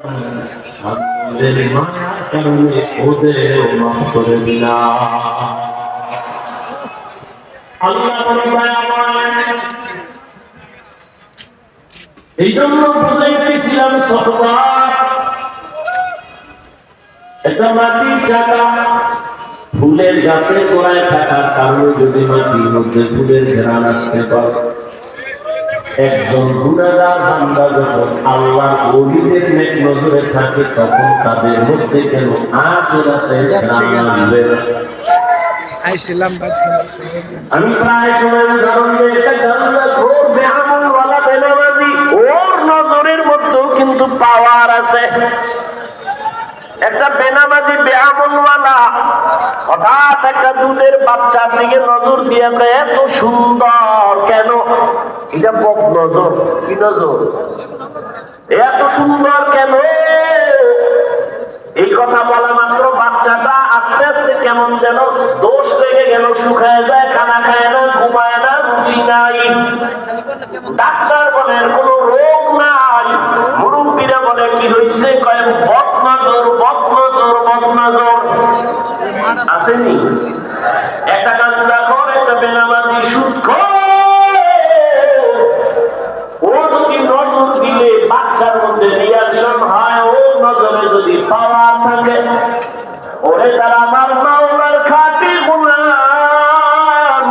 আমাদের মায়ার কারণে ওদের মাফ করে দিলা। আল্লাহ বলে দয়াময়, এই জন্য বুঝাইতেছিলাম সহবা, একটা মাটির চাকা ফুলের গাছের গোড়ায় থাকার কারণে যদি মাটির মধ্যে ফুলের ঘেরান আসতে পারে, একজন গুনাহগার বান্দা যখন আল্লাহর ওলিদের নেক নজরে থাকে তখন তাদের মধ্যে কেন আখিরাতে ঘ্রাণ আসবে না? আমি প্রায় সময় উদাহরণ দিই, একটা গাঁজাখোর বেআমলওয়ালা বেনামাজি, ওর নজরের মধ্যেও কিন্তু পাওয়ার আছে। একটা বেনামাজি বেআমলওয়ালা হঠাৎ একটা দুধের বাচ্চার দিকে নজর দিয়ে এত সুন্দর কেন? এটা বক নজর। কি নজর? এত সুন্দর কেন? এই কথা বলা মাত্র বাচ্চাটা আস্তে আস্তে কেমন যেন দোষ লেগে গেল, শুকায় যায়, খানা খায় না, ঘুমায় না, রুচি নাই। ডাক্তার বলেন কোন রোগ নাই। মুরব্বীরা বলে কি হয়েছে? কয় বদনজর, বদনজর, বদনজর। আসেনি? একটা গাঁজাখোর, একটা বেনামাজি, সুদখোর, ও যদি নজর দিলে বাচ্চার মধ্যে রিয়াকশন হয়, ওর নজরে যদি পাওয়ার থাকে, ওরে যারা আমার মাওলার খাঁটি গোলাম,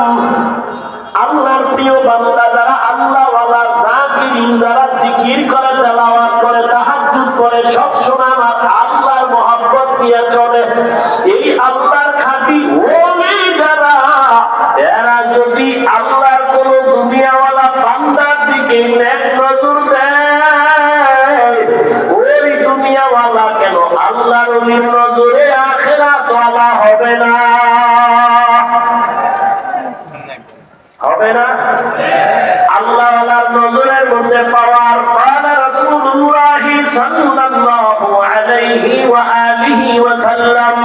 আল্লাহর প্রিয় বান্দা, যারা আল্লাহওয়ালা জাকিরিন, যারা জিকির করে, তেলাওয়াত করে, তাহাজ্জুদ করে, সব সময় আমার আল্লাহর মহব্বত নিয়ে চলে, এই আল্লাহর খাঁটি ওলি যারা, এরা যদি আল্লাহর কোন দুনিয়াওয়ালা বান্দার দিকে নেক নজর দেয়, ওই দুনিয়াওয়ালা কেন আল্লাহর ওলির নজরে আখিরাত ওয়ালা হবে না? হবে না? আল্লাহওয়ালার নজরের মধ্যে পাওয়ার। قال رسول الله صلى الله عليه وآله وسلم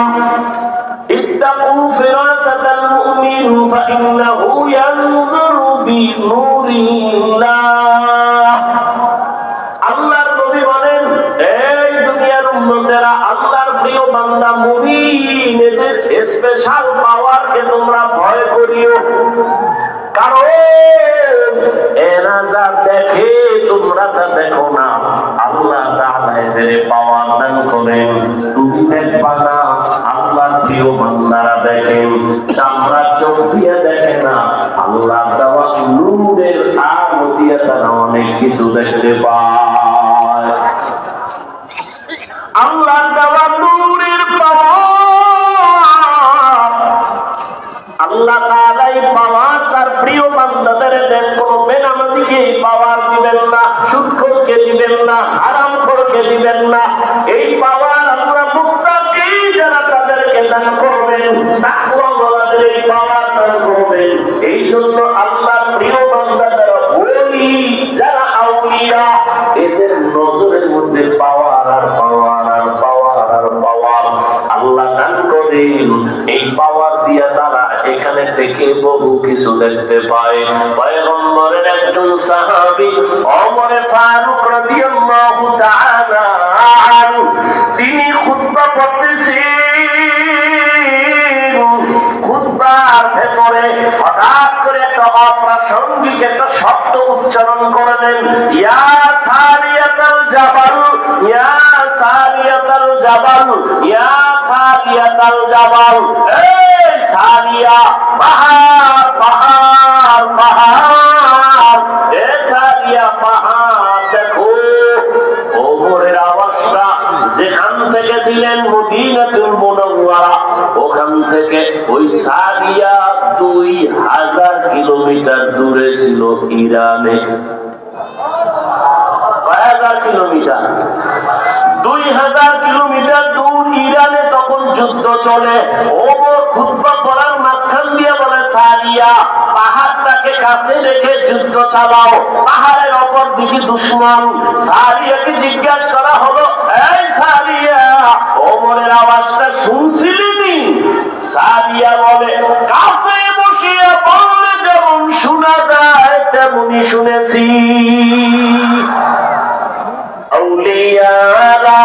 اتقوا فراسة المؤمن فإنه ينظر بنور الله। আল্লাহর নবী বলেন, এই দুনিয়ার উম্মতেরা, আল্লাহর প্রিয় বান্দা মুমিন, এদের স্পেশাল পাওয়ারকে তোমরা ভয় করিও, কারণ এরা যা দেখে তোমরা তা দেখো না। আল্লাহ তাআলা এদের পাওয়ার দান করেন, তুমি দেখবা না। আল্লাহর প্রিয় বান্দারা দেখেন, চামড়া চোখ দিয়ে দেখে না, আল্লাহ দেওয়া নূরের আলো দিয়ে তারা অনেক কিছু দেখতে পায়। আল্লাহ দেওয়া নূরের পাওয়ার, আল্লাহ তাআলাই পাওয়ার তার প্রিয় বান্দাদের দেন। কোন বেনামাজিকে এই পাওয়ার দিবেন না, সুদখোরকে দিবেন না, হারামখোরকে দিবেন না। এই পাওয়ার আল্লাহ মুত্তাকি যারা তাদেরকে দান করবেন, তাকওয়াওয়ালাদের এই পাওয়ার দান করবেন। এই জন্য আল্লাহর প্রিয় বান্দা যারা ওলি, যারা আউলিয়া, এদের নজরের মধ্যে পাওয়ার আর পাওয়ার আর পাওয়ার আর পাওয়ার আল্লাহ দান করেন। এই পাওয়ার দিয়া তারা এখানে থেকে বহু কিছু দেখতে পায়। পয়গম্বরের একজন সাহাবী ওমর ফারুক রাদিয়াল্লাহু তাআলা আনহু, তিনি খুতবা পড়তেছেন, খুতবার ভেতরে হঠাৎ করে একটা অপ্রাসঙ্গিক একটা শব্দ উচ্চারণ করলেন, ইয়া সারিয়াতাল জাবাল, ইয়া সারিয়াতাল জাবাল, ইয়া সারিয়াতাল জাবাল। এই সারিয়া, পাহাড়, পাহাড়, পাহাড়, এ সারিয়া, পাহাড় দেখো। ওমরের আওয়াজটা যেখান থেকে দিলেন মদিনাতুল মুনাওয়ারা, ওখান থেকে ওই সারিয়া 2000 কিলোমিটার দূরে ছিল ইরানে। কয় হাজার কিলোমিটার? 2000 কিলোমিটার দূর ইরানে তখন যুদ্ধ চলে। ওমর খুতবা পড়ার মাঝখান দিয়ে বলে, সারিয়া, পাহাড়টাকে কাছে রেখে যুদ্ধ চালাও, পাহাড়ের অপর দিকে দুশমন। সারিয়াকে জিজ্ঞাসা করা হলো, এই সারিয়া, ওমরের আওয়াজটা শুনছিলি নি? সারিয়া বলে, কাছে বসিয়ে বললে যেমন শোনা যায় তেমনি শুনেছি। আউলিয়ারা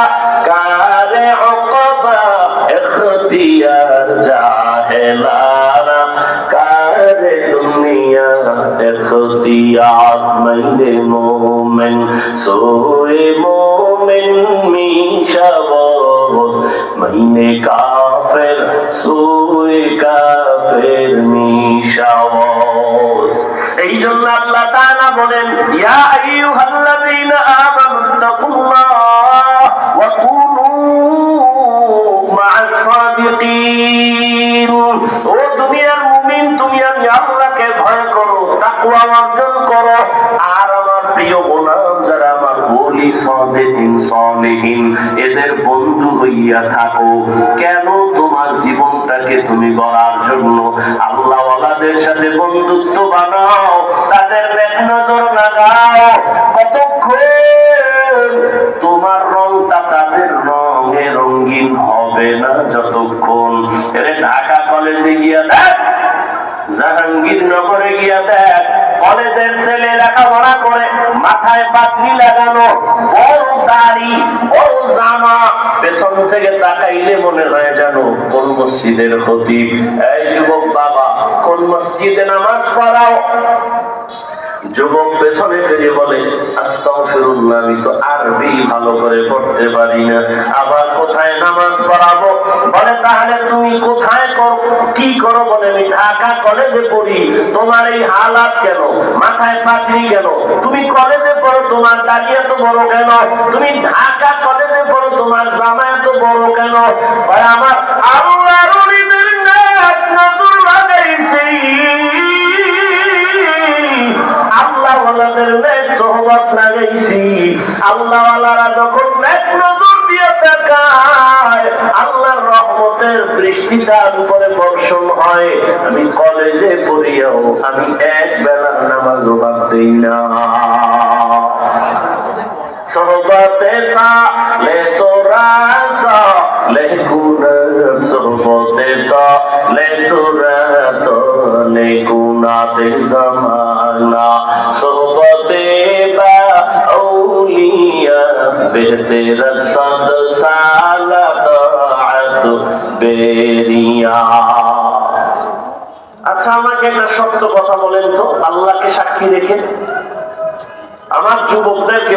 सोए मोमिन मिशावत महीने काफिर सोए काफिर मिशावत। এই জন্য আল্লাহ তাআলা বলেন ইয়া আইয়ুহাল্লাযীনা আমানু তাকুল্লাহ ওয়া কুনু মা'আস সাদিকিন। ও দুনিয়ার মুমিন, তুমি আমি আল্লাহকে ভয় করো, তাকওয়া অর্জন করো, আর আমার প্রিয় গোলাম যারা আমার ওলি সাদিকিন সালেহিন এদের বন্ধু হইয়া থাকো। কেন? তোমার জীবনটাকে তুমি গড়ার জন্য আল্লাহ ওয়ালাদের সাথে বন্ধুত্ব বানাও, তাদের নেক নজর লাগাও। কতক্ষণ তোমার রংটা তাদের রঙে রঙিন হবে না, যতক্ষণ ঢাকা কলেজে গিয়া দেখ, জাহাঙ্গীরনগরে গিয়া দেখ, কলেজের ছেলে লেখাপড়া করে, মাথায় পাগড়ি লাগানো, বড় দাড়ি, বড় জামা, পেছন থেকে তাকাইলে মনে হয় জানো কোন মসজিদের খতিব। এই যুবক বাবা, কোন মসজিদে নামাজ পড়াও? যুবক পেছনে ফিরে বলে আস্তাগফিরুল্লাহ, আমি তো আরবি ভালো করে পড়তে পারি না, আবার কোথায় নামাজ পড়াবো? বলে তাহলে তুমি কোথায় কি করো? বলে আমি ঢাকা কলেজে পড়ি। তোমার এই হালাত কেন? মাথায় পাগড়ি কেন? তুমি কলেজে পড়ো, তোমার দাড়ি এত বড় কেন? তুমি ঢাকা কলেজে পড়ো, তোমার জামা এত বড় কেন? ভাই আমার আল্লাহর ওলিদের নেক নজর লাগাইছি, আল্লাহ ওয়ালাদের নেক সোহবত লাগাইছি। আল্লাহ ওয়ালারা যখন নেক নজর দিয়ে তাকায়, আল্লাহর রহমতের বৃষ্টি তার উপরে বর্ষণ হয়। আমি কলেজে পড়িয়াও আমি এক বেলার নামাজও বাদ দেই না। সোহবতে সালে তোরা সালে গুনাহ, সোহবতে তালে তোরা তালে গুনাতে জামানা, সোহবতে বা আউলিয়া বেহতে রসাদ সালা তাআত বেরিয়া। আচ্ছা, আমাকে একটা সত্য কথা বলেন তো, আল্লাহকে সাক্ষী রেখে আমার যুবকদেরকে